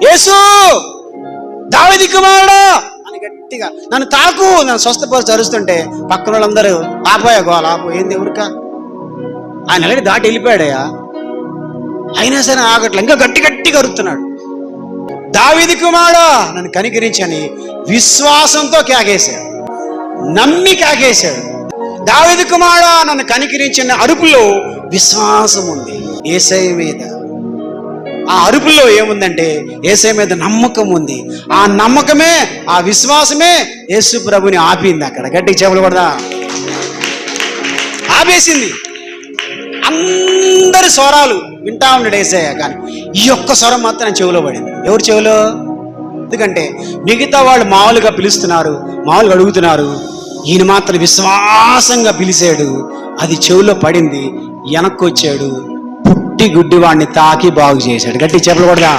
యేసు దావీదు కుమారుడా అని గట్టిగా నన్ను తాకు, నన్ను స్వస్థపరిచి అరుస్తుంటే పక్కన వాళ్ళందరూ ఆపోయా గోల, ఆపో ఏంది ఎవరికా, ఆయన అలాగే దాటి వెళ్ళిపోయాడయ్యా. అయినా సరే ఆగట్లే, ఇంకా గట్టి గట్టిగా అరుస్తున్నాడు. దావీదు కుమారుడా నన్ను కనికరించని విశ్వాసంతో కేకేశాడు, నమ్మి కేకేశాడు. దావీదు కుమారుడా నన్ను కనికరించిన అరుపులో విశ్వాసం ఉంది యేసయ్య మీద. ఆ అరుపుల్లో ఏముందంటే యేసయ్య మీద నమ్మకం ఉంది. ఆ నమ్మకమే, ఆ విశ్వాసమే యేసు ప్రభుని ఆపింది. అక్కడ గట్టిగా చెవులు కొడదా, ఆపేసింది. అందరి స్వరాలు వింటా ఉన్నాడు యేసయ్య, కానీ ఈ ఒక్క స్వరం మాత్రం చెవిలో పడింది. ఎవరి చెవిలో? ఎందుకంటే మిగతా వాళ్ళు మామూలుగా పిలుస్తున్నారు, మామూలుగా అడుగుతున్నారు, ఈయన మాత్రం విశ్వాసంగా పిలిచాడు. అది చెవిలో పడింది. వెనక్కి వచ్చాడు, పుట్టి గుడ్డి వాడిని తాకి బాగు చేశాడు. గట్టి చెప్పలు కొడదా.